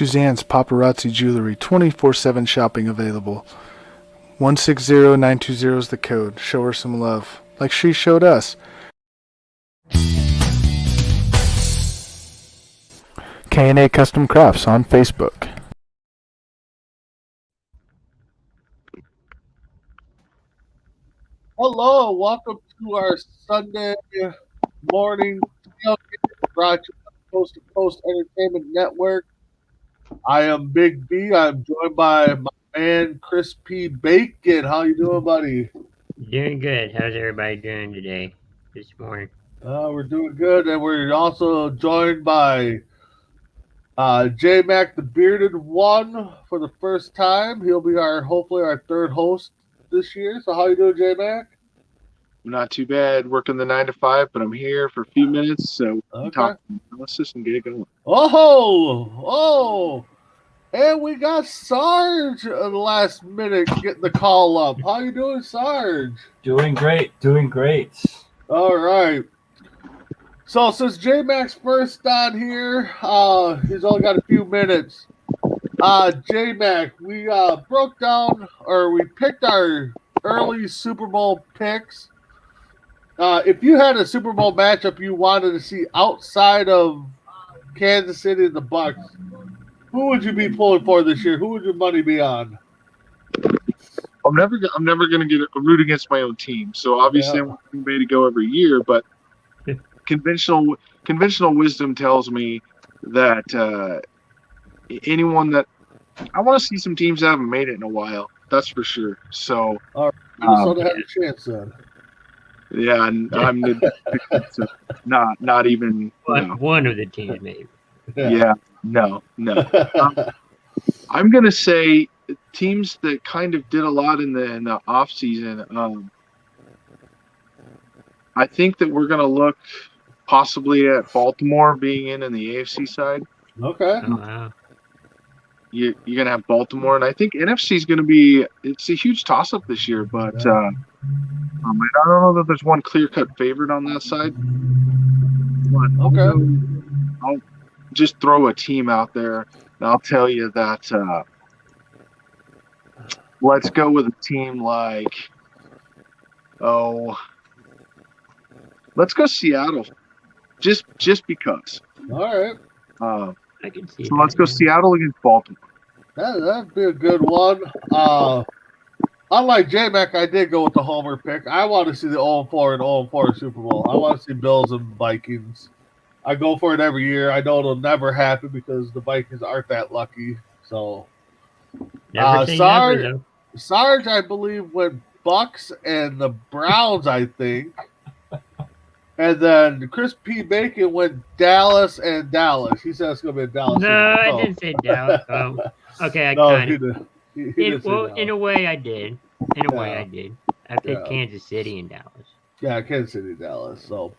Suzanne's Paparazzi Jewelry, 24/7 shopping available. 160920 is the code. Show her some love, like she showed us. K&A Custom Crafts on Facebook. Hello, welcome to our Sunday morning tailgate brought to you by the Coast to Coast Entertainment Network. I am Big B. I'm joined by my man Chris P. Bacon. How you doing, buddy? Doing good. How's everybody doing today, this morning? We're doing good, and we're also joined by J Mac, the bearded one, for the first time. He'll be hopefully our third host this year. So how you doing, J Mac? Not too bad. Working the 9 to 5, but I'm here for a few minutes, so we can talk analysis and get it going. Oh, and we got Sarge at the last minute getting the call up. How you doing, Sarge? Doing great. All right. So since J Mac's first on here, he's only got a few minutes. J Mac, we broke down, or we picked our early Super Bowl picks. If you had a Super Bowl matchup you wanted to see outside of Kansas City and the Bucs, who would you be pulling for this year? Who would your money be on? I'm never going to root against my own team. So obviously, I want Green Bay to go every year, but conventional wisdom tells me that anyone that I want to see some teams that haven't made it in a while. That's for sure. So Minnesota had a chance then. Yeah, and I'm not even one of the teams, maybe. Yeah, no. I'm gonna say teams that kind of did a lot in the off season. I think that we're gonna look possibly at Baltimore being in the AFC side. Okay. Oh, wow. You're gonna have Baltimore, and I think NFC is gonna be. It's a huge toss up this year, but. I don't know that there's one clear-cut favorite on that side. But I'll just throw a team out there, and I'll tell you that let's go with a team like, let's go Seattle, just because. All right. I can see. So let's go Seattle against Baltimore. That'd be a good one. Unlike J-Mac, I did go with the homer pick. I want to see the 0-4 and 0-4 Super Bowl. I want to see Bills and Vikings. I go for it every year. I know it'll never happen because the Vikings aren't that lucky. So, Sarge, I believe, went Bucks and the Browns, I think. And then Chris P. Bacon went Dallas and Dallas. He said it's going to be a Dallas. No, I didn't say Dallas. Okay, I kind of. In a way, I did. I picked Kansas City and Dallas. Yeah, Kansas City and Dallas. So,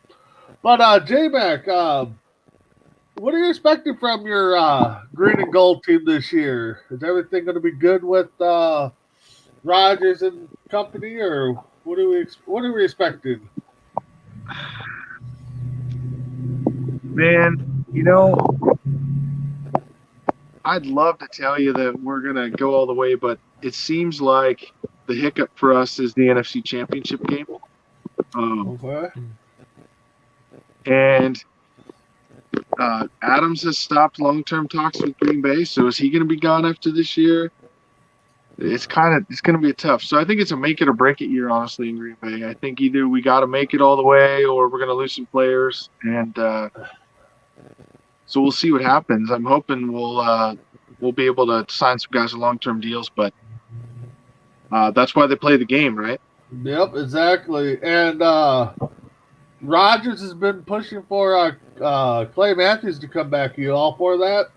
but J-Mac, what are you expecting from your green and gold team this year? Is everything going to be good with Rodgers and company, or what are we expecting? Man, I'd love to tell you that we're going to go all the way, but it seems like the hiccup for us is the NFC Championship game. And Adams has stopped long-term talks with Green Bay, so is he going to be gone after this year? It's going to be tough. So I think it's a make it or break it year, honestly, in Green Bay. I think either we got to make it all the way or we're going to lose some players, and so we'll see what happens. I'm hoping we'll be able to sign some guys to long-term deals, but that's why they play the game, right? Yep, exactly. And Rodgers has been pushing for Clay Matthews to come back. You all for that?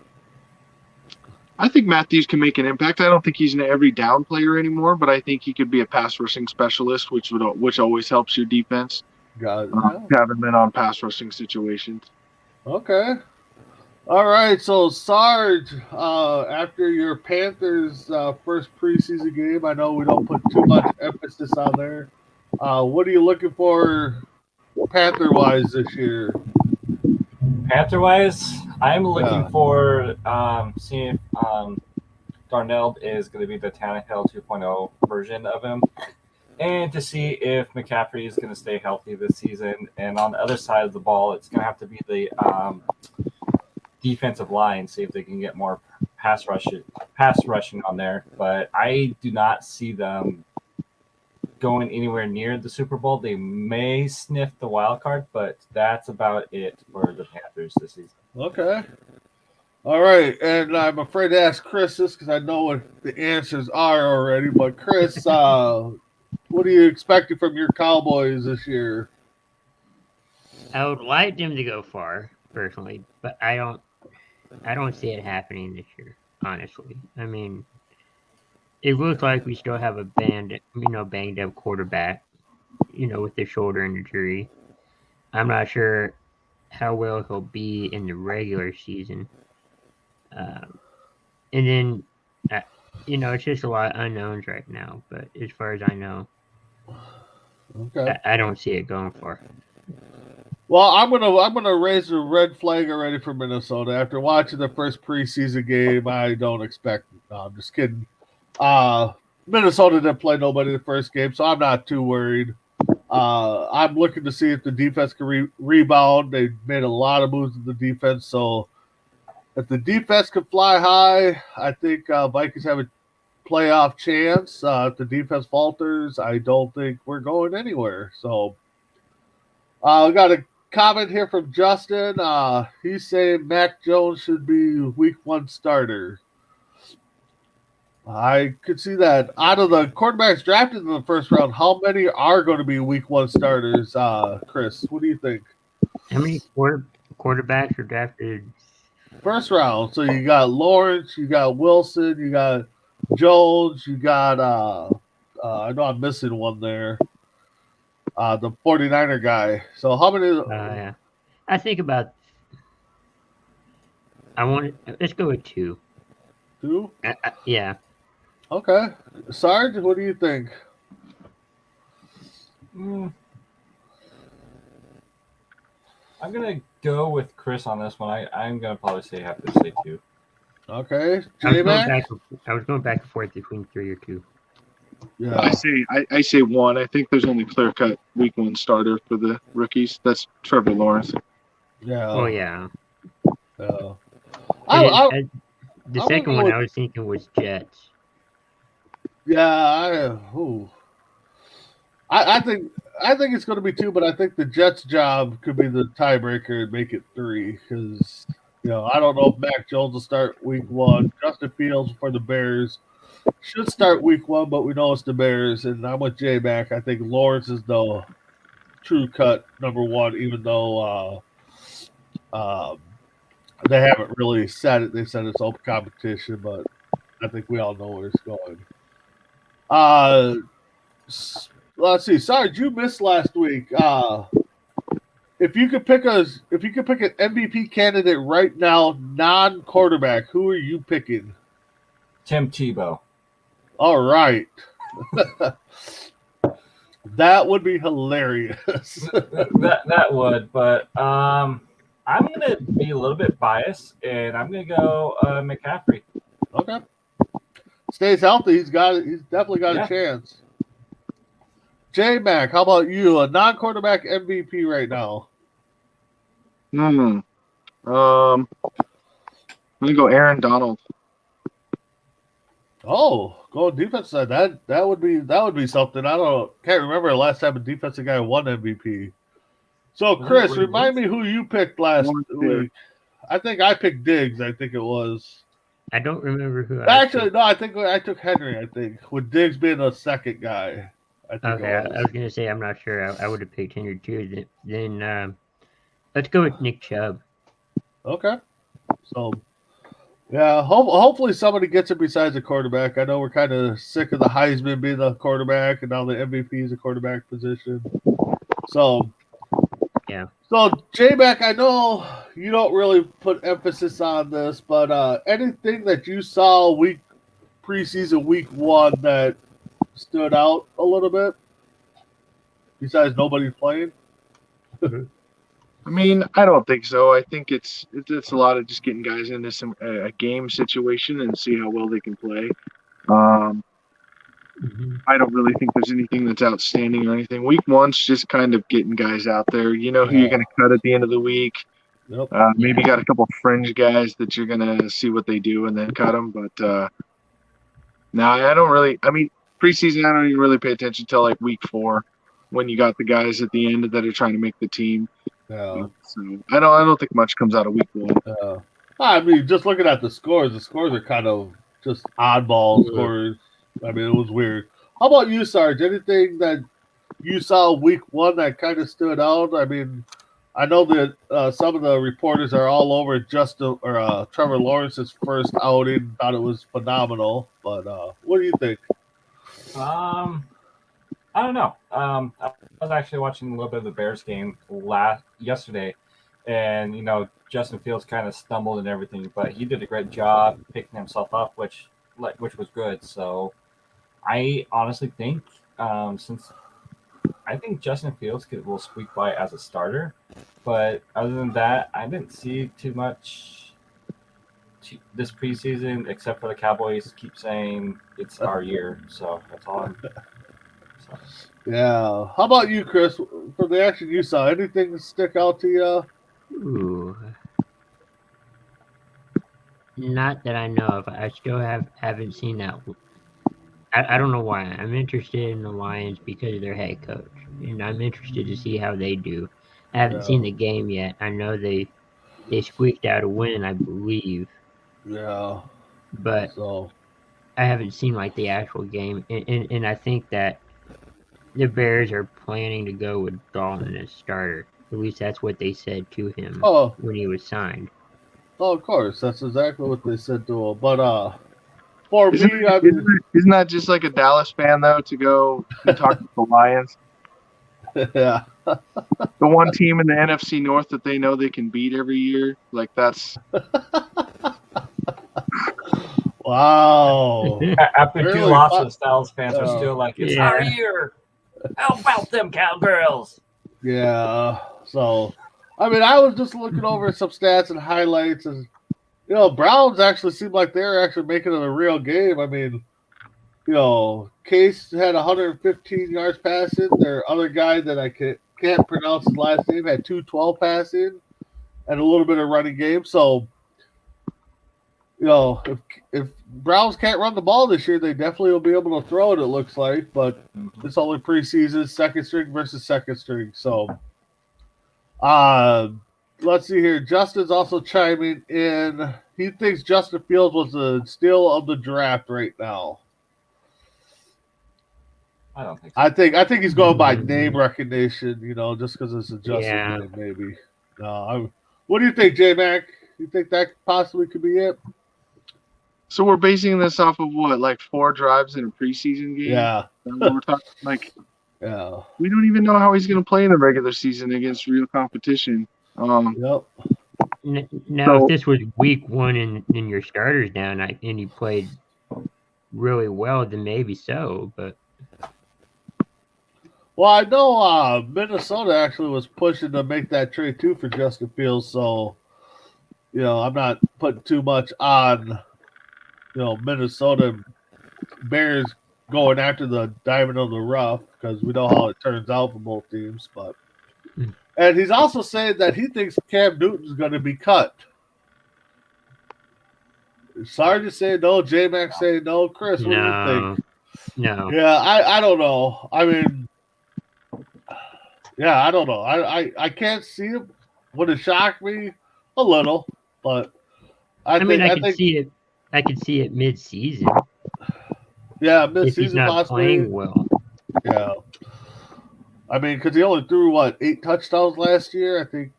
I think Matthews can make an impact. I don't think he's an every down player anymore, but I think he could be a pass rushing specialist, which always helps your defense. Got it. Having been on pass rushing situations. Okay. All right, so Sarge, after your Panthers' first preseason game, I know we don't put too much emphasis on there. What are you looking for Panther-wise this year? Panther-wise, I'm looking for seeing if Darnell is going to be the Tannehill 2.0 version of him, and to see if McCaffrey is going to stay healthy this season. And on the other side of the ball, it's going to have to be the defensive line, see if they can get more pass rushing on there. But I do not see them going anywhere near the Super Bowl. They may sniff the wild card, but that's about it for the Panthers this season. Okay. All right, and I'm afraid to ask Chris this because I know what the answers are already. But Chris, what are you expecting from your Cowboys this year? I would like them to go far, personally, but I don't see it happening this year, honestly. I mean, it looks like we still have a banged up quarterback, with the shoulder injury. I'm not sure how well he'll be in the regular season. And then, it's just a lot of unknowns right now. But as far as I know, okay, I don't see it going far. Well, I'm gonna raise a red flag already for Minnesota. After watching the first preseason game, I don't expect. No, I'm just kidding. Minnesota didn't play nobody the first game, so I'm not too worried. I'm looking to see if the defense can rebound. They made a lot of moves in the defense, so if the defense can fly high, I think Vikings have a playoff chance. If the defense falters, I don't think we're going anywhere. So we got a comment here from Justin. He's saying Mac Jones should be week 1 starter. I could see that. Out of the quarterbacks drafted in the first round, how many are going to be week 1 starters? Chris, what do you think? How many quarterbacks are drafted? First round. So you got Lawrence, you got Wilson, you got Jones, you got I know I'm missing one there. The 49er guy. So how many? Yeah. I think about. Let's go with 2. 2? Yeah. Okay. Sarge, what do you think? I'm going to go with Chris on this one. I'm going to probably have to say 2. Okay. I was going back and forth between 3 or 2. Yeah. I say 1. I think there's only clear-cut week 1 starter for the rookies. That's Trevor Lawrence. Yeah. Oh, yeah. The second one I was thinking was Jets. Yeah. I think it's going to be 2, but I think the Jets' job could be the tiebreaker and make it 3 because I don't know if Mac Jones will start week 1. Justin Fields for the Bears should start week 1, but we know it's the Bears, and I'm with J-Mac. I think Lawrence is the true cut number 1, even though they haven't really said it. They said it's open competition, but I think we all know where it's going. Let's see. Sorry, you missed last week. If you could pick an MVP candidate right now, non-quarterback, who are you picking? Tim Tebow. All right. That would be hilarious. that would, but I'm going to be a little bit biased, and I'm going to go McCaffrey. Okay. Stays healthy. He's definitely got a chance. J-Mac, how about you? A non-quarterback MVP right now. I'm going to go Aaron Donald. Oh, go defense side. That would be something. Can't remember the last time a defensive guy won MVP. So Chris, remind me who you picked last week. I think I picked Diggs. I think it was. I don't remember who. No. I think I took Henry. I think with Diggs being the second guy. I was gonna say I'm not sure. I would have picked Henry too. Then let's go with Nick Chubb. Okay. So. Yeah, hopefully somebody gets it besides the quarterback. I know we're kind of sick of the Heisman being the quarterback, and now the MVP is a quarterback position. So, yeah. So, J-Mac, I know you don't really put emphasis on this, but anything that you saw preseason week 1 that stood out a little bit, besides nobody playing? I mean, I don't think so. I think it's a lot of just getting guys into a game situation and see how well they can play. I don't really think there's anything that's outstanding or anything. Week one's just kind of getting guys out there. You know who you're going to cut at the end of the week. Yep. Maybe got a couple fringe guys that you're going to see what they do and then cut them. But no, I don't really. I mean, preseason, I don't even really pay attention till like week 4 when you got the guys at the end that are trying to make the team. Yeah. So I don't think much comes out of week 1. I mean, just looking at the scores are kind of just oddball scores. I mean, it was weird. How about you, Sarge? Anything that you saw week 1 that kind of stood out? I mean, I know that some of the reporters are all over Trevor Lawrence's first outing. Thought it was phenomenal, but what do you think? I don't know. I was actually watching a little bit of the Bears game yesterday, and Justin Fields kind of stumbled and everything, but he did a great job picking himself up, which was good. So I honestly think since I think Justin Fields will squeak by as a starter, but other than that, I didn't see too much this preseason except for the Cowboys keep saying it's our year. So that's all. Yeah. How about you, Chris? From the action you saw, anything stick out to you? Ooh. Not that I know of. I still haven't seen that. I don't know why. I'm interested in the Lions because of their head coach, and I'm interested to see how they do. I haven't seen the game yet. I know they squeaked out a win, I believe. Yeah. But I haven't seen like the actual game, and I think that the Bears are planning to go with Dalton as starter. At least that's what they said to him when he was signed. Oh, of course. That's exactly what they said to him. But for isn't me, I mean, isn't that just like a Dallas fan though to go and talk to the Lions? Yeah. The one team in the NFC North that they know they can beat every year. Like that's wow. After Really? 2 losses, Dallas fans are still like, it's our year. How about them Cowgirls? Yeah. So, I mean, I was just looking over some stats and highlights, and Browns actually seemed like they're actually making it a real game. I mean, Case had 115 yards passing. Their other guy that I can't pronounce his last name had 212 passing and a little bit of running game. So, if Browns can't run the ball this year, they definitely will be able to throw it, it looks like. But it's only preseason, second string versus second string. So, let's see here. Justin's also chiming in. He thinks Justin Fields was the steal of the draft right now. I don't think so. I think he's going by name recognition, just because it's a Justin name, maybe. No, what do you think, J-Mac? You think that possibly could be it? So we're basing this off of what, like 4 drives in a preseason game? Yeah. We're talking like, yeah. We don't even know how he's going to play in the regular season against real competition. Yep. Now, if this was week 1 and your starter's down and he played really well, then maybe so. But well, I know Minnesota actually was pushing to make that trade too for Justin Fields, so I'm not putting too much on Minnesota Bears going after the diamond of the rough because we know how it turns out for both teams. But and he's also saying that he thinks Cam Newton's going to be cut. Sarge saying no, J-Mac saying no. Chris, what do you think? No. Yeah, I don't know. I mean, yeah, I don't know. I can't see him. Would it shock me a little? But I could see it. I could see it mid-season. Yeah, if mid-season he's not possibly. playing well. Yeah. I mean, because he only threw, 8 touchdowns last year? I think,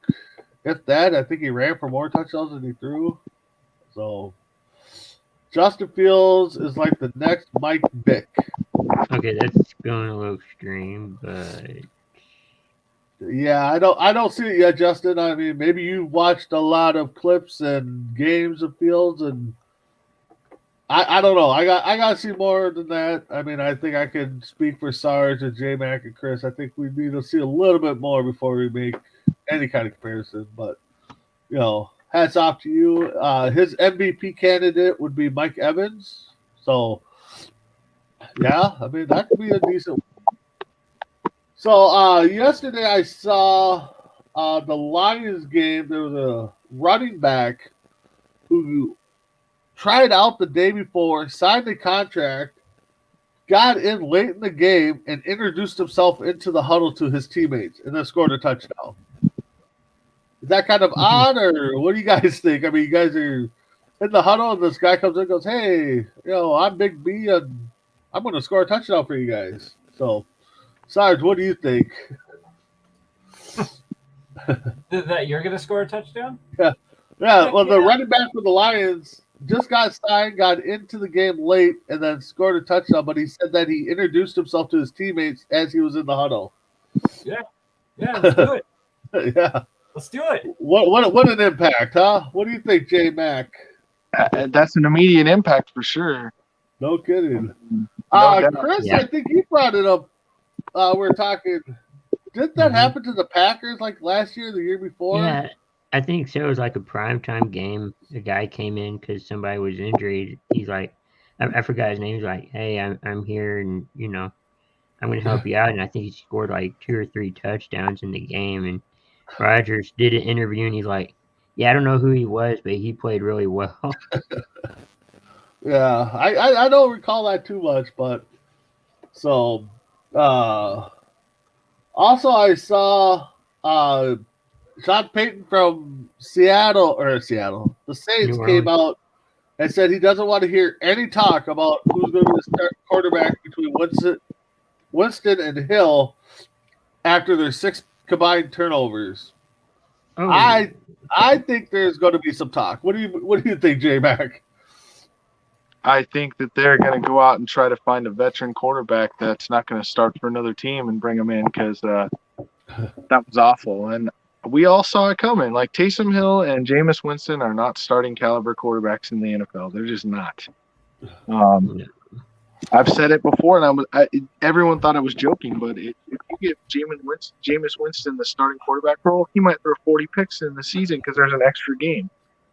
if that, I think he ran for more touchdowns than he threw. So, Justin Fields is like the next Mike Vick. Okay, that's going a little extreme, but yeah, I don't see it yet, Justin. I mean, maybe you watched a lot of clips and games of Fields, and I don't know. I got to see more than that. I mean, I think I can speak for Sarge and J-Mac and Chris. I think we need to see a little bit more before we make any kind of comparison. But hats off to you. His MVP candidate would be Mike Evans. So yeah, I mean that could be a decent. So yesterday I saw the Lions game. There was a running back who tried out the day before, signed a contract, got in late in the game, and introduced himself into the huddle to his teammates, and then scored a touchdown. Is that kind of odd, or what do you guys think? I mean, you guys are in the huddle, and this guy comes in and goes, "Hey, I'm Big B, and I'm going to score a touchdown for you guys." So, Sarge, what do you think? That you're going to score a touchdown? Yeah. Well, the running back for the Lions just got signed, got into the game late, and then scored a touchdown. But he said that he introduced himself to his teammates as he was in the huddle. Yeah, let's do it. Yeah, let's do it. What an impact, huh? What do you think, J Mac? That's an immediate impact for sure. No kidding. No doubt. Chris, Yeah. I think you brought it up. We were talking. Didn't that happen to the Packers like last year, the year before? Yeah, I think so. It was like a primetime game. The guy came in because somebody was injured. He's like, I forgot his name. He's like, "Hey, I'm here, and I'm going to help you out." And I think he scored like 2 or 3 touchdowns in the game. And Rodgers did an interview, and he's like, "Yeah, I don't know who he was, but he played really well." Yeah, I don't recall that too much, but so also I saw Sean Payton from Seattle. The Saints New came Orleans. out and said he doesn't want to hear any talk about who's going to be the start quarterback between Winston and Hill after their 6 combined turnovers. Oh, I think there's going to be some talk. What do you think, J Mac? I think that they're going to go out and try to find a veteran quarterback that's not going to start for another team and bring him in because that was awful. And we all saw it coming. Like Taysom Hill and Jameis Winston are not starting caliber quarterbacks in the NFL. They're just not. I've said it before, and everyone thought I was joking, but if you give Jameis Winston the starting quarterback role, he might throw 40 picks in the season because there's an extra game.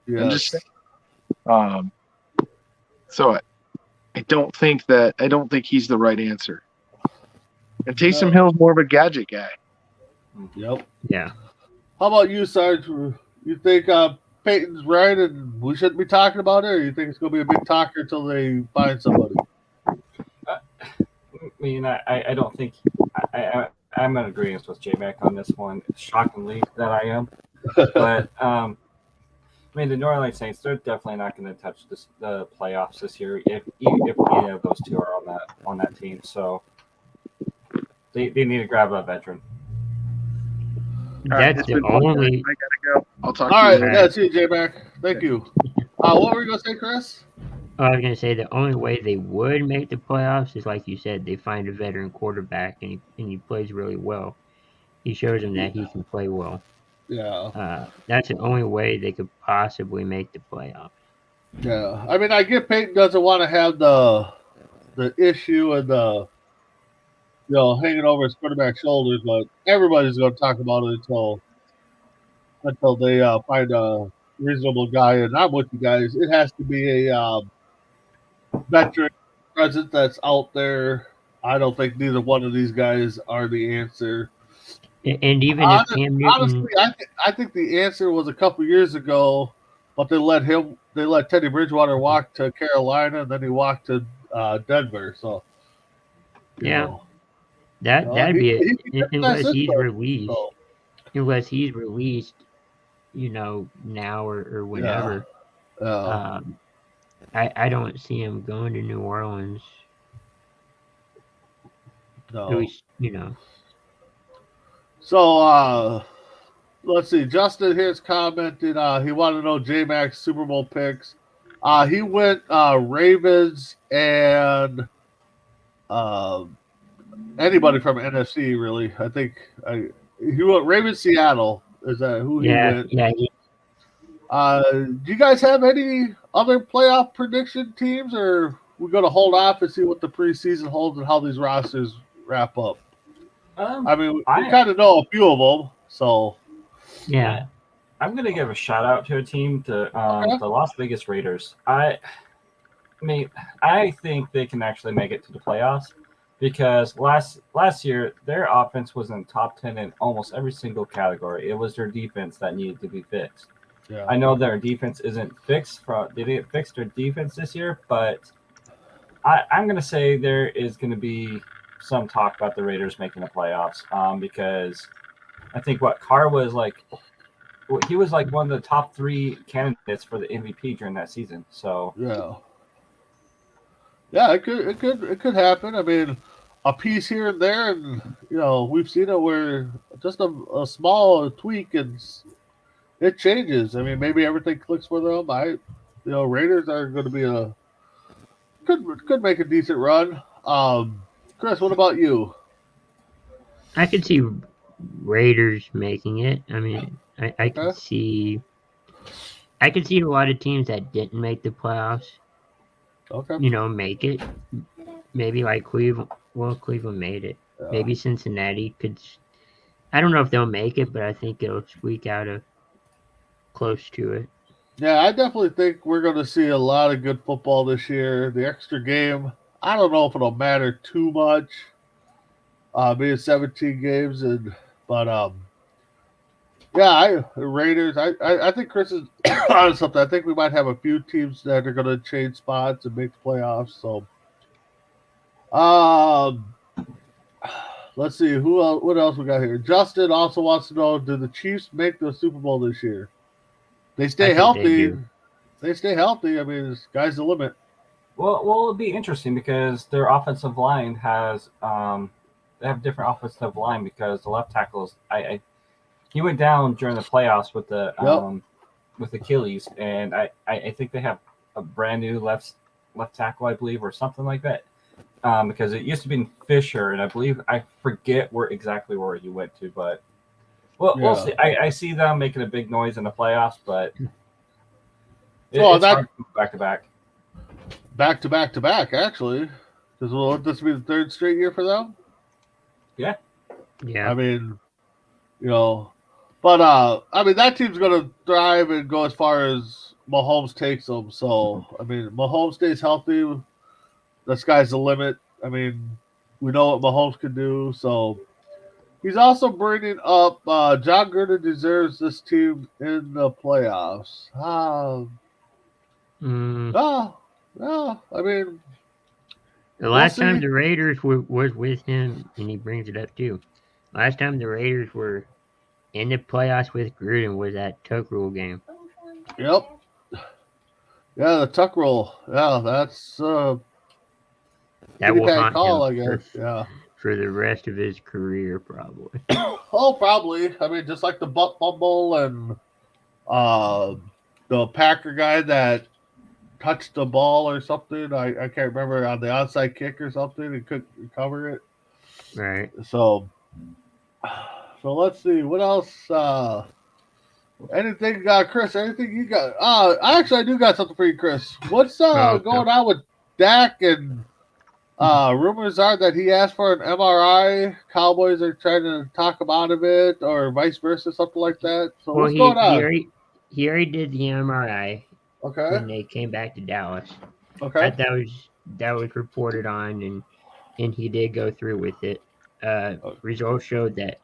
Yes. I'm just saying. So I don't think he's the right answer. And Taysom Hill's more of a gadget guy. Yep. yeah. How about you, Sarge? You think Peyton's right and we shouldn't be talking about it, or you think it's going to be a big talker until they find somebody? I mean, I don't think I'm in agreement with J-Mac on this one. Shockingly that I am. But I mean, the New Orleans Saints, they're definitely not going to touch the playoffs this year if any of those two are on that team. So they need to grab a veteran. That's the only. I gotta go. I'll talk All to right, you later. that's it, J-Mac. Thank you. What were you going to say, Chris? I was going to say the only way they would make the playoffs is, like you said, they find a veteran quarterback and he plays really well. He shows them that he can play well. Yeah. That's the only way they could possibly make the playoffs. Yeah. I mean, I get Peyton doesn't want to have the issue and the hanging over his quarterback's shoulders, but everybody's going to talk about it until they find a reasonable guy. And I'm with you guys. It has to be a veteran presence that's out there. I don't think neither one of these guys are the answer. And even if Cam Newton, Honestly, I think the answer was a couple years ago, but they let Teddy Bridgewater walk to Carolina, and then he walked to Denver. So that'd be it unless he's system, released. so. Unless he's released, now or whenever. I don't see him going to New Orleans. No. At least, So let's see. Justin here's commented. He wanted to know J-Mac's Super Bowl picks. He went Ravens and anybody from NFC really. I think he went Ravens Seattle. Is that who he went? Yeah. Do you guys have any other playoff prediction teams, or we're going to hold off and see what the preseason holds and how these rosters wrap up? I mean, we kind of know a few of them, so. Yeah. I'm gonna give a shout out to a team, to Okay. the Las Vegas Raiders. I mean, I think they can actually make it to the playoffs because last year their offense was in top 10 in almost every single category. It was their defense that needed to be fixed. Yeah. I know their defense isn't fixed. They didn't fix their defense this year, but I'm gonna say there is gonna be some talk about the Raiders making the playoffs because I think what Carr was like he was like one of the top 3 candidates for the MVP during that season. So Yeah. Yeah, it could happen. I mean, a piece here and there, and we've seen it where just a small tweak and it changes. I mean, maybe everything clicks for them. Raiders are going to be could make a decent run. Chris, what about you? I could see Raiders making it. I mean, I could Okay. see a lot of teams that didn't make the playoffs, Okay. make it. Maybe like Cleveland. Well, Cleveland made it. Yeah. Maybe Cincinnati could. I don't know if they'll make it, but I think it'll squeak out of close to it. Yeah, I definitely think we're going to see a lot of good football this year. The extra game, I don't know if it'll matter too much. Being 17 games, but yeah, Raiders. I think Chris is on something. I think we might have a few teams that are going to change spots and make the playoffs. So, um, let's see who else. What else we got here? Justin also wants to know: do the Chiefs make the Super Bowl this year? They stay I think they healthy. do. They stay healthy. I mean, sky's the limit. well, it'll be interesting because their offensive line has they have different offensive line because the left tackles he went down during the playoffs with the Yep. with Achilles, and I think they have a brand new left tackle, I believe, or something like that. Because it used to be Fisher, and I forget exactly where he went to, but we'll Yeah. see. I see them making a big noise in the playoffs, but So it's hard to go back to back. back to back to back, actually, because will this be the third straight year for them? Yeah. Yeah. I mean, but I mean that team's gonna thrive and go as far as Mahomes takes them. So I mean, Mahomes stays healthy, the sky's the limit. I mean, we know what Mahomes can do. So he's also bringing up John Gruden deserves this team in the playoffs. Mm, I mean, the we'll last time see. the Raiders was with him, and he brings it up too. Last time the Raiders were in the playoffs with Gruden was that Tuck Rule game. Yep. Yeah, the tuck roll. Yeah, that's That pretty will bad haunt call, him I guess. Yeah. for the rest of his career, probably. Oh, probably. I mean, just like the butt fumble and uh, the Packer guy that touched the ball or something. I can't remember on the onside kick or something and couldn't recover it. Right. So let's see what else. Anything, Chris? Anything you got? Actually, I do got something for you, Chris. What's Okay. going on with Dak and? Rumors are that he asked for an MRI. Cowboys are trying to talk him out of it, or vice versa, something like that. So Well, what's going on? he already did the MRI Okay. when they came back to Dallas. Okay. That was reported on, and he did go through with it. Results showed that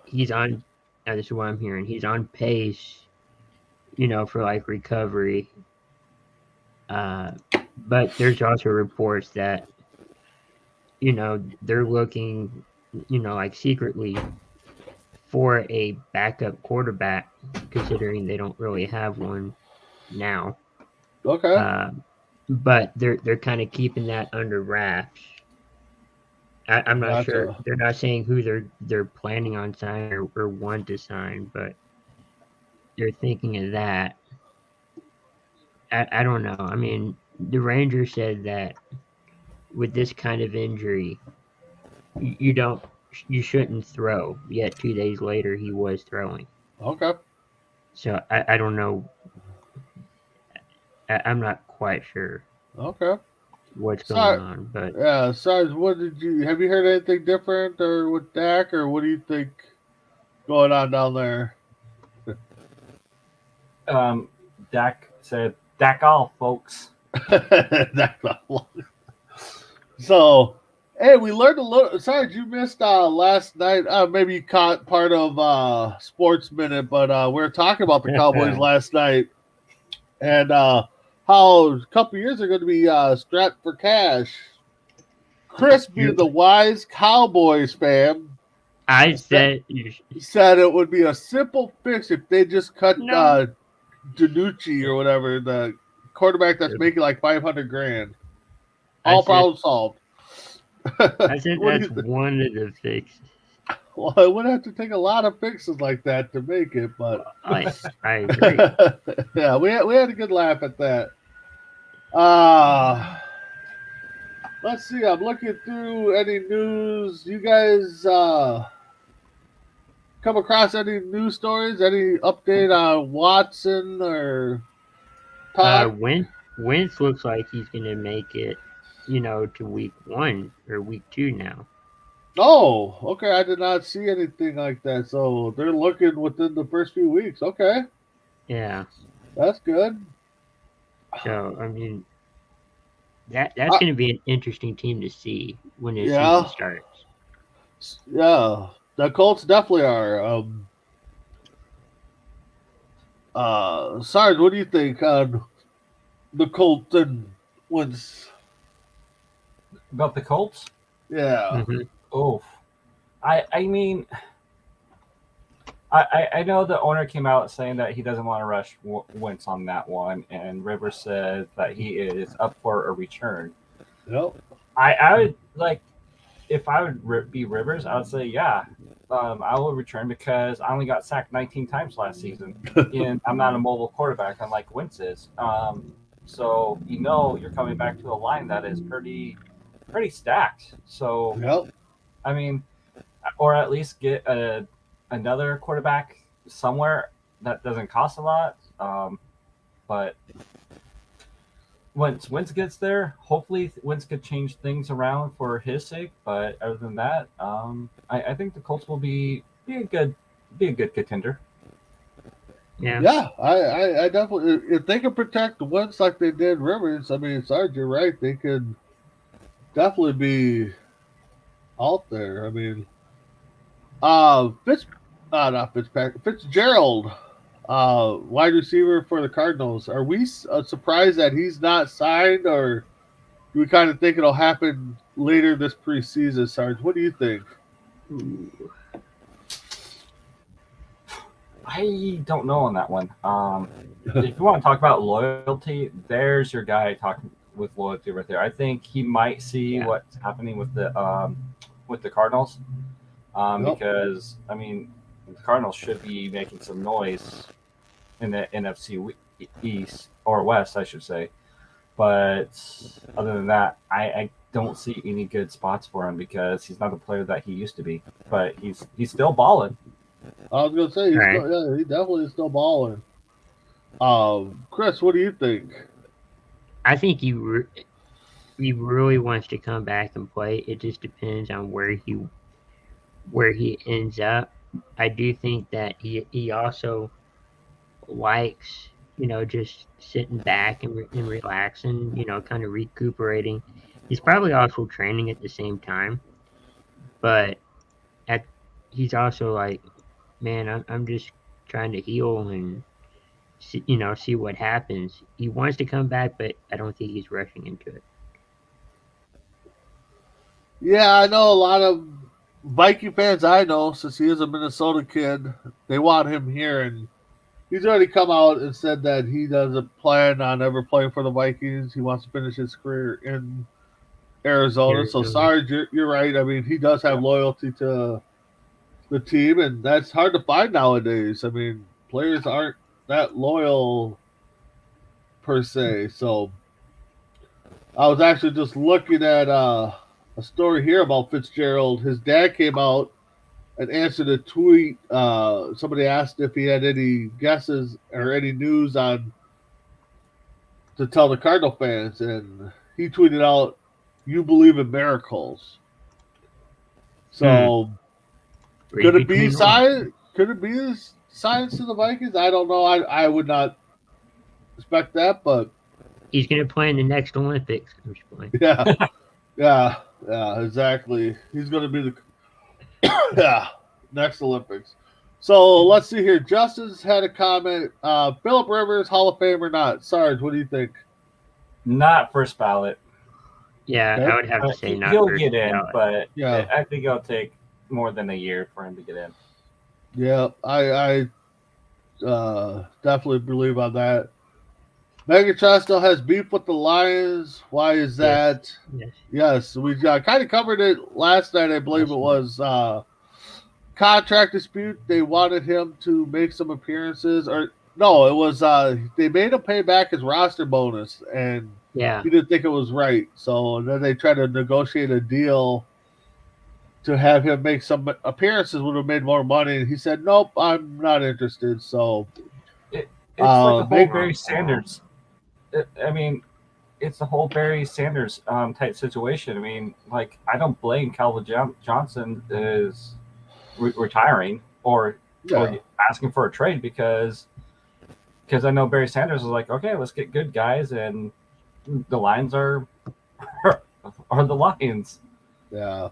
he's on. This is what I'm hearing. He's on pace, for like recovery. But there's also reports that they're looking, like secretly for a backup quarterback, considering they don't really have one now. Okay. But they're kind of keeping that under wraps. I'm not sure. Gotcha. They're not saying who they're planning on signing or want to sign, but they're thinking of that. I don't know. I mean, the Rangers said that with this kind of injury, you shouldn't throw. Yet 2 days later, he was throwing. Okay. So I don't know. I'm not quite sure Okay. what's going Sorry. on, but Yeah. Sorry. Have you heard anything different or with Dak, or what do you think going on down there? Dak said, "Dak all, folks." So, hey, we learned a little. Sorry, you missed last night. Maybe you caught part of Sports Minute, but we were talking about the Cowboys last night and how a couple years are going to be strapped for cash. Chris, being the wise Cowboys fan, I said said it would be a simple fix if they just cut no. Danucci or whatever, the quarterback that's making like $500,000. All I said, problems solved. I said that's one of the fixes. Well, it would have to take a lot of fixes like that to make it, but I agree. yeah, we had a good laugh at that. Let's see. I'm looking through any news. You guys come across any news stories? Any update on Watson or Todd? Wentz looks like he's going to make it, to week 1 or week 2 now. Oh, okay. I did not see anything like that. So they're looking within the first few weeks. Okay. Yeah. That's good. So, I mean, that's going to be an interesting team to see when the season starts. Yeah. The Colts definitely are. Sarge, what do you think on the Colts and Wentz? About the Colts? Yeah. Mm-hmm. Oh, I mean, I know the owner came out saying that he doesn't want to rush Wentz on that one, and Rivers said that he is up for a return. Yep. I would like, if I would be Rivers, I would say, yeah, I will return because I only got sacked 19 times last season, and I'm not a mobile quarterback unlike Wentz is. So you're coming back to a line that is pretty stacked. So Yep. I mean, or at least get another quarterback somewhere that doesn't cost a lot. But once Wentz gets there, hopefully Wentz could change things around for his sake. But other than that, I think the Colts will be a good contender. Yeah. Yeah, I definitely, if they can protect Wentz like they did Rivers, I mean, Sarge, you're right. They could definitely be out there. I mean, Fitzgerald, wide receiver for the Cardinals. Are we surprised that he's not signed, or do we kind of think it'll happen later this preseason, Sarge? What do you think? Ooh. I don't know on that one. If you want to talk about loyalty, there's your guy talking with loyalty right there. I think he might see what's happening with the Cardinals, because I mean the Cardinals should be making some noise in the NFC East or West, I should say. But other than that, I don't see any good spots for him because he's not the player that he used to be. But he's still balling. I was gonna say, he definitely is still balling. Chris, what do you think? I think he really wants to come back and play. It just depends on where he ends up. I do think that he also likes, just sitting back and relaxing, kind of recuperating. He's probably also training at the same time, but he's also like, man, I'm just trying to heal and see what happens. He wants to come back, but I don't think he's rushing into it. Yeah, I know a lot of Viking fans I know, since he is a Minnesota kid, they want him here, and he's already come out and said that he doesn't plan on ever playing for the Vikings. He wants to finish his career in Arizona. So, Sarge, you're right. I mean, he does have loyalty to the team, and that's hard to find nowadays. I mean, players aren't that loyal per se. So, I was actually just looking at a story here about Fitzgerald. His dad came out and answered a tweet. Somebody asked if he had any guesses or any news on to tell the Cardinal fans, and he tweeted out, "You believe in miracles." So, could it be signs to the Vikings. I don't know. I would not expect that, but He's going to play in the next Olympics. I'm just playing. yeah, exactly. He's going to be the next Olympics. So let's see here. Justin's had a comment. Philip Rivers, Hall of Fame or not? Sarge, what do you think? Not first ballot. Yeah, Okay. I would have to say not. He'll first get in, ballot. but Yeah. I think it'll take more than a year for him to get in. Yeah, I definitely believe on that. Megatron still has beef with the Lions. Why is that? Yes. Yes, we kind of covered it last night. I believe it was contract dispute. They wanted him to make some appearances, or no, it was they made him pay back his roster bonus, and Yeah. he didn't think it was right. So then they tried to negotiate a deal to have him make some appearances, would have made more money. And he said, "Nope, I'm not interested." So It's like the whole big- Barry Sanders. I mean, it's the whole Barry Sanders type situation. I mean, like, I don't blame Calvin Johnson is retiring or asking for a trade because I know Barry Sanders was like, okay, let's get good guys, and the Lions are the Lions. Yeah.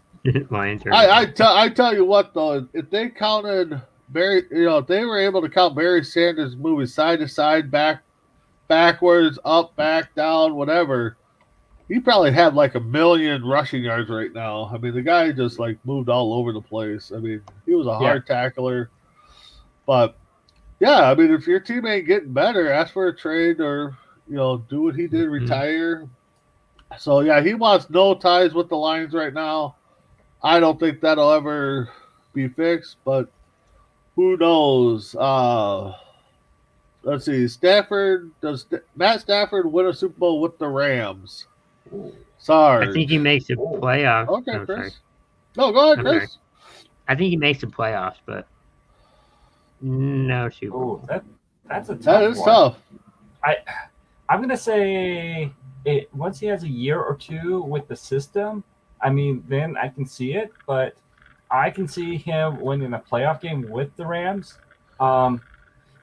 Lions are. I tell you what though, if they counted Barry, if they were able to count Barry Sanders moving side to side, backwards, up, back, down, whatever, he probably had like 1 million rushing yards right now. I mean, the guy just like moved all over the place. I mean, he was a hard tackler. But yeah, I mean, if your team ain't getting better, ask for a trade or do what he did, retire. So yeah, he wants no ties with the Lions right now. I don't think that'll ever be fixed, but who knows? Let's see. Does Matt Stafford win a Super Bowl with the Rams? Sorry. I think he makes the playoffs. Okay, I'm Chris. sorry. No, go ahead, I'm Chris. sorry. I think he makes the playoffs, but no Super Bowl. Oh, that's a tough That is one. tough. I'm gonna say once he has a year or two with the system. I mean, then I can see it, but I can see him winning a playoff game with the Rams.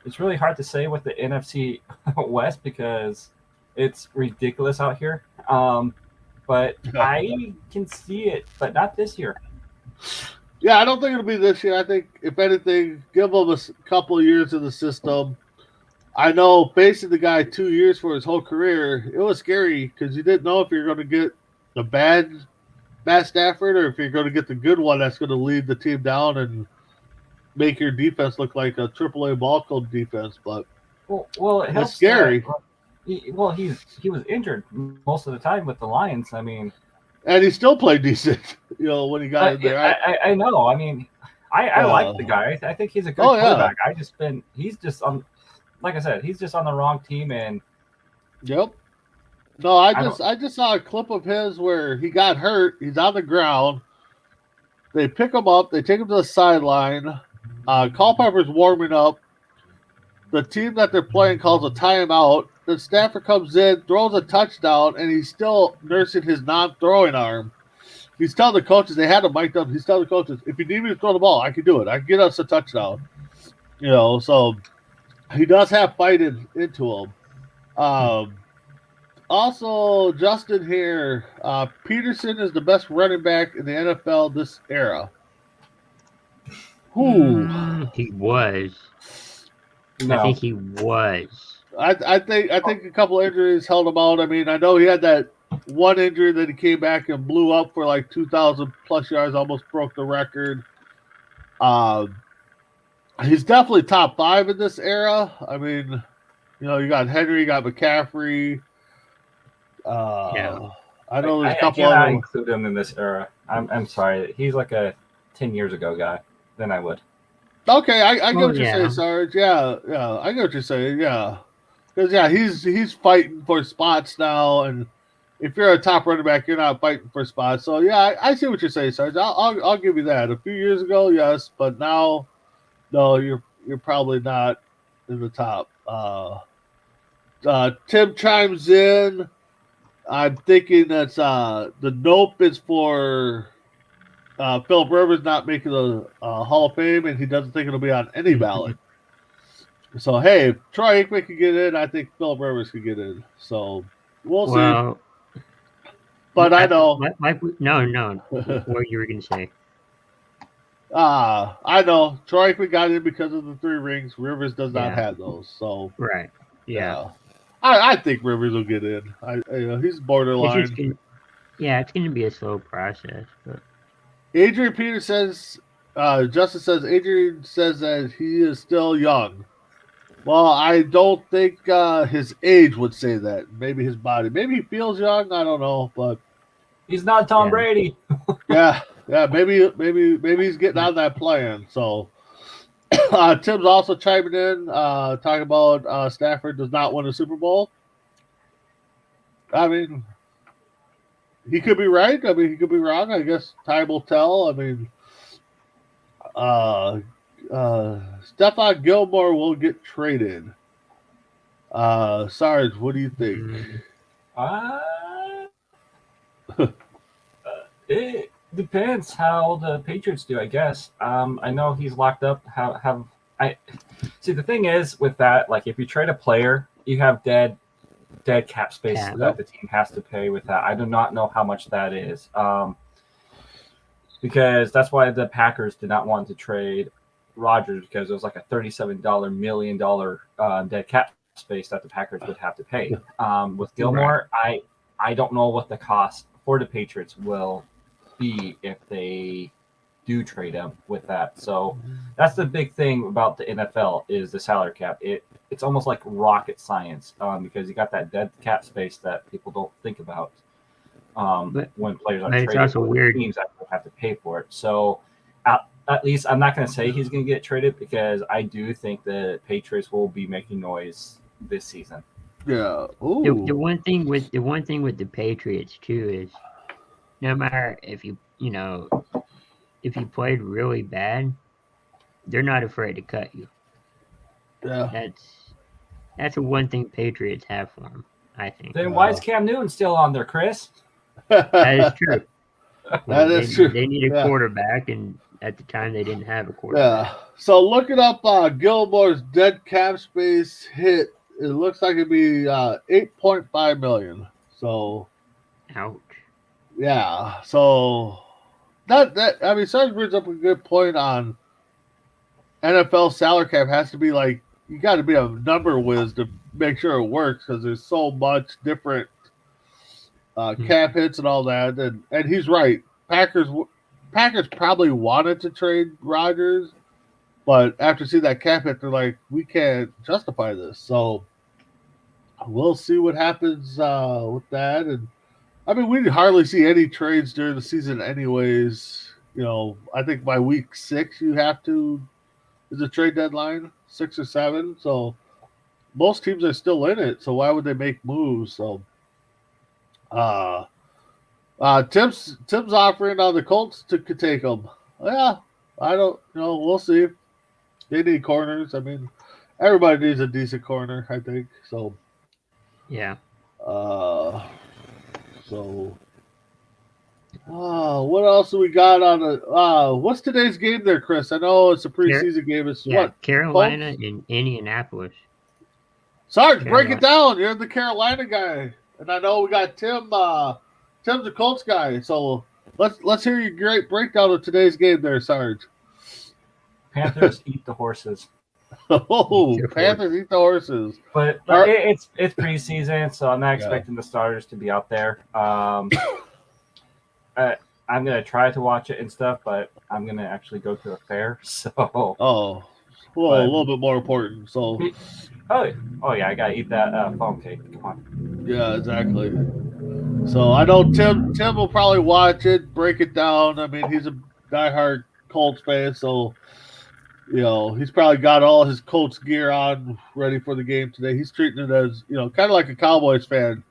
It's really hard to say with the NFC West because it's ridiculous out here. But I can see it, but not this year. Yeah, I don't think it'll be this year. I think, if anything, give him a couple of years in the system. I know facing the guy 2 years for his whole career, it was scary because you didn't know if you're going to get the bad Matt Stafford or if you're going to get the good one that's going to lead the team down and make your defense look like a AAA ball club defense. But well, it helps. It's scary. He was injured most of the time with the Lions. I mean, and he still played decent, when he got in there. I know. I mean, I like the guy. I think he's a good quarterback. He's just on, like I said, he's just on the wrong team. And yep. No, I just saw a clip of his where he got hurt. He's on the ground. They pick him up. They take him to the sideline. Culpepper's warming up. The team that they're playing calls a timeout. Then Stafford comes in, throws a touchdown, and he's still nursing his non-throwing arm. He's telling the coaches, they had him mic'd up. He's telling the coaches, if you need me to throw the ball, I can do it. I can get us a touchdown. So he does have fight into him. Also, Justin here, Peterson is the best running back in the NFL this era. Who? He was. no, I think he was. I think a couple injuries held him out. I mean, I know he had that one injury that he came back and blew up for like 2,000 plus yards, almost broke the record. He's definitely top 5 in this era. I mean, you got Henry, you got McCaffrey. I know there's a couple I cannot other. include him in this era. I'm sorry. He's like a 10 years ago guy. Then I would. Okay, I get what you're yeah. saying, Sarge. Yeah, I get what you're saying. Yeah, because he's fighting for spots now, and if you're a top running back, you're not fighting for spots. So yeah, I see what you're saying, Sarge. I'll give you that. A few years ago, yes, but now, no, you're probably not in the top. Tim chimes in. I'm thinking that's the nope is for Philip Rivers not making the Hall of Fame, and he doesn't think it'll be on any ballot. So hey, if Troy Aikman could get in, I think Philip Rivers could get in. So we'll see. Well, But I know. no. What you were gonna say? I know. Troy Aikman got in because of the 3 rings. Rivers does not Yeah. have those. So Right. Yeah. I think Rivers will get in. He's It's borderline. just gonna. Yeah, it's gonna be a slow process, but Adrian Peters says, Justice says, Adrian says that he is still young. Well, I don't think his age would say that. Maybe his body. Maybe he feels young. I don't know, but He's not Tom Yeah. Brady. yeah. Maybe he's getting on that plan. So Tim's also chiming in, talking about Stafford does not win a Super Bowl. I mean, he could be right. I mean, he could be wrong. I guess time will tell. I mean, Stephon Gilmore will get traded. Sarge, what do you think? It depends how the Patriots do, I guess. I know he's locked up. See, the thing is with that, like if you trade a player, you have dead cap space Cap. that the team has to pay with that. I do not know how much that is. Because that's why the Packers did not want to trade Rodgers, because it was like a $37 million dead cap space that the Packers would have to pay. With Gilmore, I don't know what the cost for the Patriots will be if they do trade him with that. So that's the big thing about the NFL is the salary cap. It's almost like rocket science because you got that dead cap space that people don't think about when players are but it's traded. also weird. Teams that have to pay for it. So at least I'm not going to say he's going to get traded because I do think the Patriots will be making noise this season. Yeah. The one thing with the Patriots too is no matter if you played really bad, they're not afraid to cut you. Yeah. That's the one thing Patriots have for them, I think. Then why is Cam Newton still on there, Chris? That is true. That is true. They need a Yeah. quarterback, and at the time they didn't have a quarterback. Yeah. So looking up Gilmore's dead cap space hit, it looks like it'd be $8.5 million. So Ouch. yeah. So that I mean, Sarge brings up a good point on NFL salary cap has to be like you got to be a number whiz to make sure it works because there's so much different cap hits and all that. And he's right. Packers probably wanted to trade Rodgers, but after seeing that cap hit, they're like, we can't justify this. So we'll see what happens with that. And I mean, we hardly see any trades during the season, anyways. You know, I think by week 6 you have to. Is a trade deadline 6 or 7? So most teams are still in it. So why would they make moves? So Tim's offering on the Colts to take them. Yeah, I don't know. We'll see. They need corners. I mean, everybody needs a decent corner, I think. So Yeah. What else do we got on the? What's today's game there, Chris? I know it's a preseason game. It's what? Carolina and Indianapolis. Sarge, break it down. You're the Carolina guy, and I know we got Tim. Tim's the Colts guy. So let's hear your great breakdown of today's game there, Sarge. Panthers eat the horses. Oh, Panthers eat the horses. But it's preseason, so I'm not expecting the starters to be out there. I'm gonna try to watch it and stuff, but I'm gonna actually go to a fair. So a little bit more important. So oh yeah, I gotta eat that phone cake. Come on. Yeah, exactly. So I know Tim will probably watch it, break it down. I mean, he's a diehard Colts fan, so you know he's probably got all his Colts gear on, ready for the game today. He's treating it as kind of like a Cowboys fan.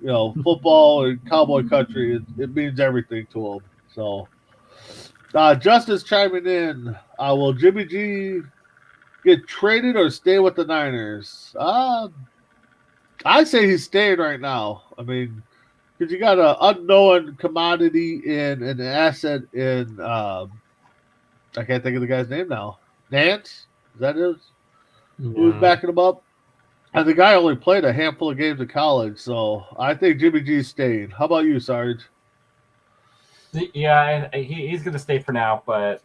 Football and cowboy country, it means everything to him. So, Justice chiming in. Will Jimmy G get traded or stay with the Niners? I say he's staying right now. I mean, because you got an unknown commodity in an asset in, I can't think of the guy's name now. Nance? Is that his? who's No. backing him up. And the guy only played a handful of games in college, so I think Jimmy G's staying. How about you, Sarge? Yeah, he's going to stay for now, but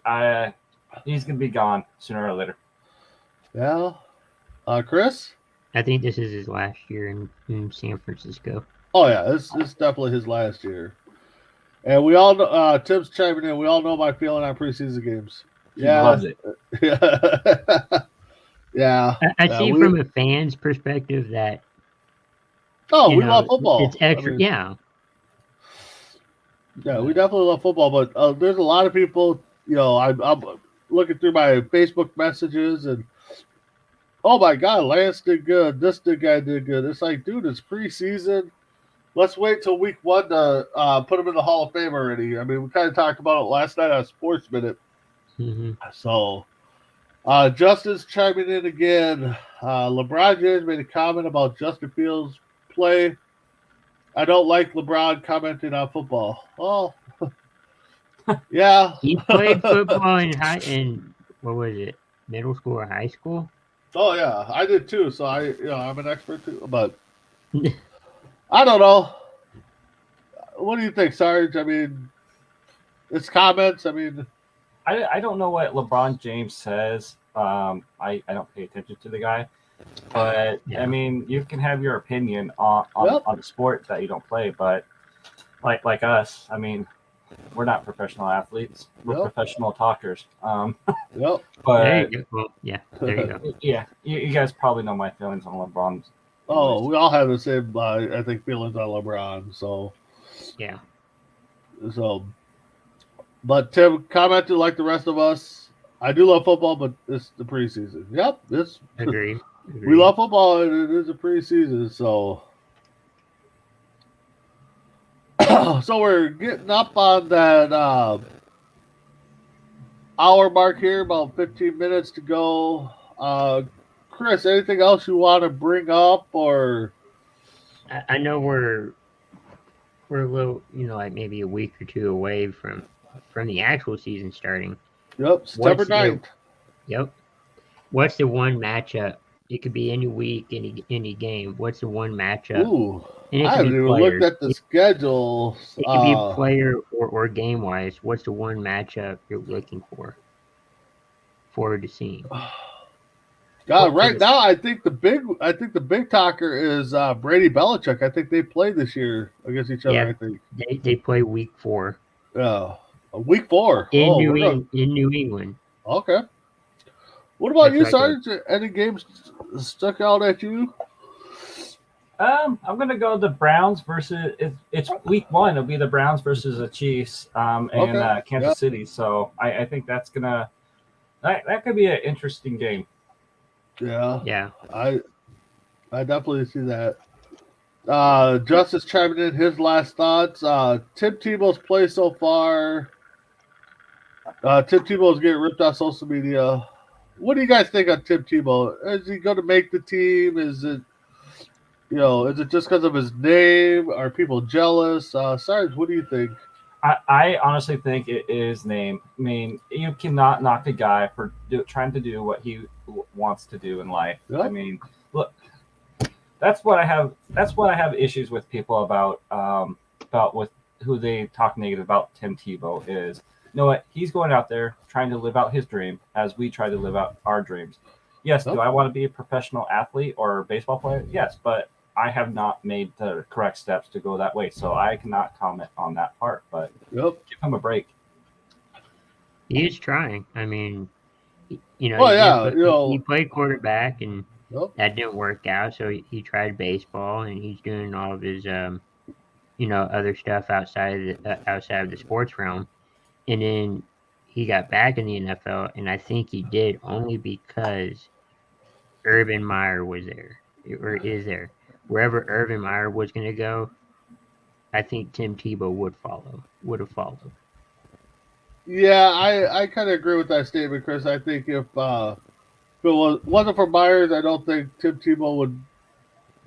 he's going to be gone sooner or later. Yeah. Chris? I think this is his last year in San Francisco. Oh, yeah, this is definitely his last year. And we all know, Tim's chiming in, we all know my feeling on preseason games. He Yeah. loves it. Yeah. I see we, from a fan's perspective that we love football. it's extra. I mean, yeah. Yeah, we definitely love football, but there's a lot of people, I'm looking through my Facebook messages and, oh my God, Lance did good. This guy did good. It's like, dude, it's preseason. Let's wait till week 1 to put him in the Hall of Fame already. I mean, we kind of talked about it last night on Sports Minute. Mm-hmm. So, Justin's chiming in again. LeBron James made a comment about Justin Fields' play. I don't like LeBron commenting on football. Oh, yeah. He played football in what was it, middle school or high school? Oh, yeah. I did too. So I'm an expert too. But I don't know. What do you think, Sarge? I mean, it's comments. I mean, I don't know what LeBron James says. I don't pay attention to the guy. But Yeah. I mean, you can have your opinion on the sport that you don't play, but like us, I mean, we're not professional athletes. We're professional talkers. yep. But There you go. Well, yeah, there you go. yeah, you guys probably know my feelings on LeBron. Oh, we all have the same, I think, feelings on LeBron. So, Yeah. But Tim commented like the rest of us. I do love football, but it's the preseason. Yep, Agreed. we love football, and it is a preseason. So, so we're getting up on that hour mark here. About 15 minutes to go. Chris, anything else you want to bring up, or? I know we're a little, like maybe a week or two away from the actual season starting. Yep, September 9th. Yep. What's the one matchup? It could be any week, any game. What's the one matchup? Ooh, And it I could haven't be even player. looked at the schedule. It could be player or game wise. What's the one matchup you're looking forward to seeing? God, right now I think the big talker is Brady Belichick. I think they play this year against each other. Yeah, I think they play week 4. Yeah, week 4 in New England. Okay. What about That's you, right, Sarge? Any games stuck out at you? I'm gonna go the Browns versus it's week 1. It'll be the Browns versus the Chiefs in Kansas City. So I think that's gonna that could be an interesting game. Yeah. I definitely see that. Justice chiming in his last thoughts. Tim Tebow's play so far. Tim Tebow's getting ripped off social media. What do you guys think of Tim Tebow? Is he going to make the team? Is it just because of his name? Are people jealous? Sarge, what do you think? I honestly think it is name. I mean, you cannot knock a guy for trying to do what he wants to do in life. Yep. I mean, look, that's what I have issues with people about with who they talk negative about. Tim Tebow is, you know what? He's going out there trying to live out his dream as we try to live out our dreams. Yes, do I want to be a professional athlete or a baseball player? Yes, but I have not made the correct steps to go that way, so I cannot comment on that part. But give him a break. He is trying. I mean, he played quarterback, and that didn't work out. So he tried baseball, and he's doing all of his, other stuff outside of the sports realm. And then he got back in the NFL, and I think he did only because Urban Meyer was there, or is there. Wherever Urban Meyer was going to go, I think Tim Tebow would have followed. Yeah, I kind of agree with that statement, Chris. I think if it wasn't for Myers, I don't think Tim Tebow would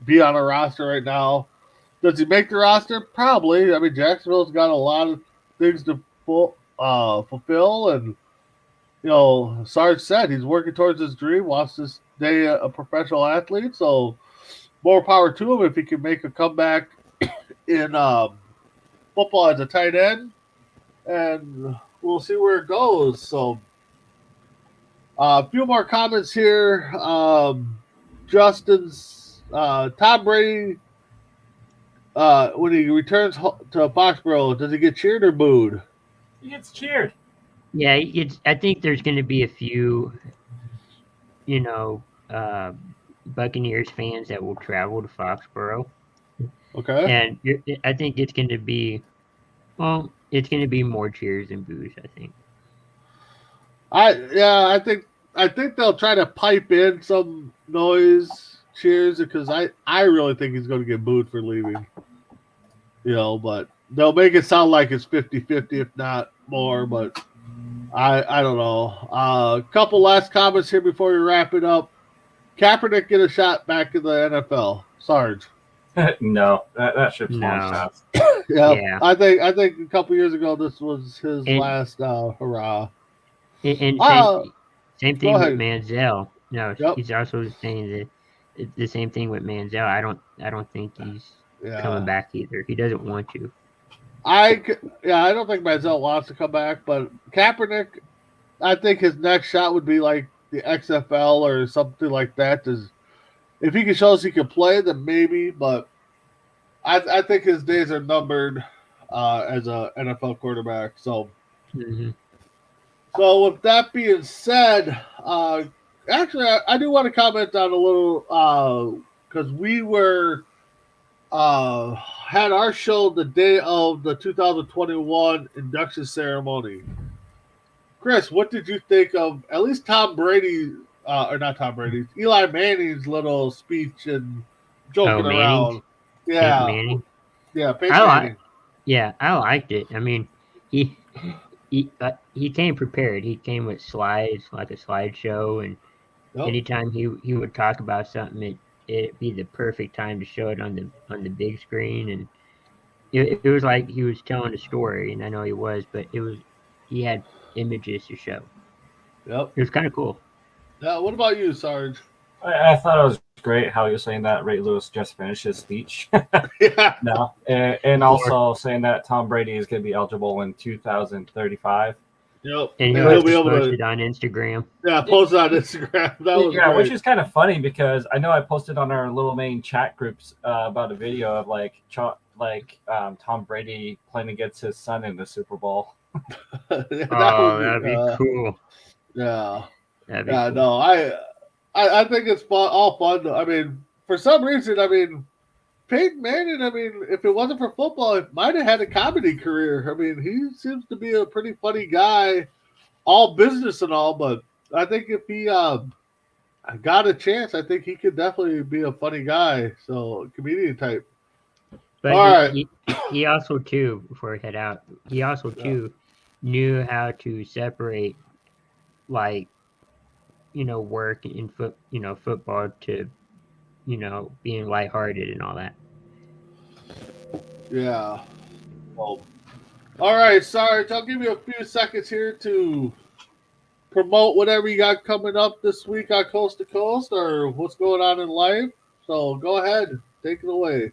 be on a roster right now. Does he make the roster? Probably. I mean, Jacksonville's got a lot of things to fulfill, and Sarge said he's working towards his dream, wants to stay a professional athlete. So more power to him if he can make a comeback in football as a tight end, and we'll see where it goes. So a few more comments here. Justin's Tom Brady. When he returns to Foxborough, does he get cheered or booed? He gets cheered. Yeah, I think there's going to be a few, Buccaneers fans that will travel to Foxborough, Okay. and I think it's going to be, it's going to be more cheers than boos. I think. I think they'll try to pipe in some noise cheers because I really think he's going to get booed for leaving. But they'll make it sound like it's 50-50, if not more, but I don't know. A couple last comments here before we wrap it up. Kaepernick get a shot back in the NFL. Sarge. No, that ship's No. long past. Yeah. I think a couple years ago this was his last hurrah. And same thing with Manziel. No, he's also saying that the same thing with Manziel. I don't think he's coming back either. He doesn't want to. I don't think Manziel wants to come back, but Kaepernick, I think his next shot would be like the XFL or something like that. If he can show us he can play, then maybe. But I think his days are numbered as a NFL quarterback. So, So with that being said, actually, I do want to comment on a little because we were had our show the day of the 2021 induction ceremony. Chris, what did you think of at least Tom Brady, or not Tom Brady, Eli Manning's little speech and joking around? Yeah, Peyton Manning. Yeah, Peyton Manning. I liked it. I mean, he came prepared. He came with slides, like a slideshow, and anytime he would talk about something, it'd be the perfect time to show it on the big screen, and it was like he was telling a story. And I know he was, but he had images to show. Yep, it was kind of cool. Yeah, what about you, Sarge? I thought it was great how he was saying that Ray Lewis just finished his speech. Yeah. No, and also saying that Tom Brady is going to be eligible in 2035. Yep. And he'll be able to post it on Instagram. Yeah, post it on Instagram. That was great. Which is kind of funny because I know I posted on our little main chat groups about a video of Tom Brady playing against his son in the Super Bowl. That'd be cool. Yeah. That'd be cool. No, I think it's all fun. I mean, for some reason, Peyton Manning, if it wasn't for football, it might have had a comedy career. He seems to be a pretty funny guy, all business and all, but I think if he got a chance, I think he could definitely be a funny guy. So, comedian type. But all right. He also, too, before we head out, knew how to separate, work in football to, being lighthearted and all that. Yeah. Well, all right, Sarge, I'll give you a few seconds here to promote whatever you got coming up this week on Coast to Coast or what's going on in life. So go ahead, take it away.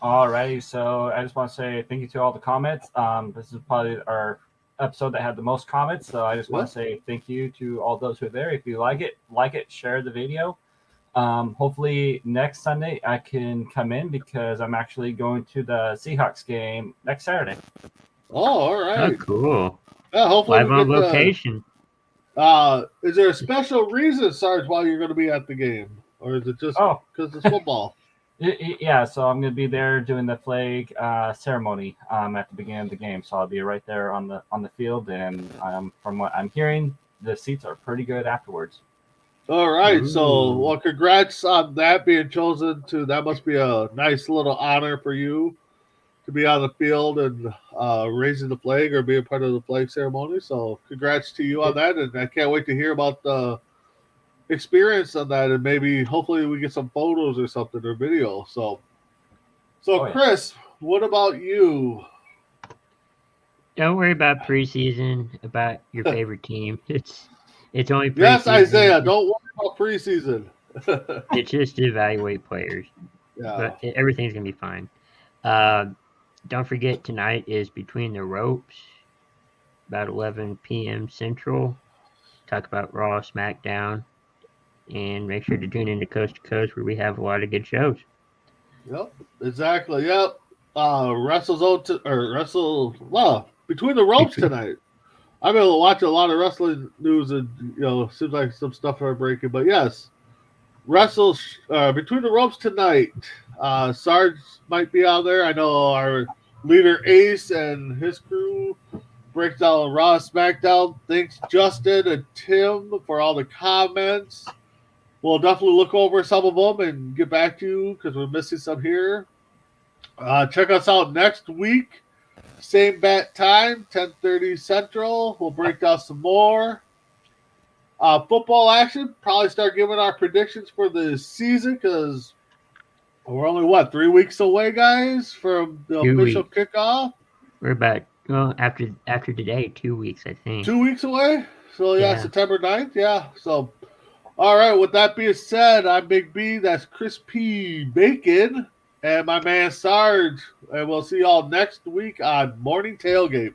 Alrighty, so I just want to say thank you to all the comments. This is probably our episode that had the most comments, so I just want to say thank you to all those who are there. If you like it, share the video. Hopefully next Sunday I can come in because I'm actually going to the Seahawks game next Saturday. Oh, all right. Oh, cool. Yeah, hopefully live on location. Is there a special reason, Sarge, why you're going to be at the game? Or is it just because it's football? Yeah, so I'm going to be there doing the flag ceremony at the beginning of the game. So I'll be right there on the field, and from what I'm hearing, the seats are pretty good afterwards. All right, so congrats on that being chosen to. That must be a nice little honor for you to be on the field and raising the flag or being part of the flag ceremony. So congrats to you on that, and I can't wait to hear about the experience on that, and maybe hopefully we get some photos or something or video. So Chris, what about you? Don't worry about preseason, about your favorite team. It's only preseason. Yes, Isaiah. Don't worry about preseason. It's just to evaluate players, Yeah. but everything's gonna be fine. Don't forget tonight is Between the Ropes, about 11 p.m. Central. Talk about Raw, SmackDown, and make sure to tune into Coast to Coast where we have a lot of good shows. Yep. Exactly. Yep. Between the ropes tonight. I've been watching a lot of wrestling news, and seems like some stuff are breaking. But yes, Between the Ropes tonight. Sarge might be out there. I know our leader Ace and his crew breaks down Raw, SmackDown. Thanks Justin and Tim for all the comments. We'll definitely look over some of them and get back to you because we're missing some here. Check us out next week. Same bat time, 10:30 Central. We'll break down some more. Football action. Probably start giving our predictions for the season because we're only, 3 weeks away, guys, from the 2 official weeks. kickoff. We're about after today, 2 weeks, I think. 2 weeks away? So, Yeah. September 9th. Yeah. So, all right. With that being said, I'm Big B. That's Crispy Bacon. And my man Sarge. And we'll see y'all next week on Morning Tailgate.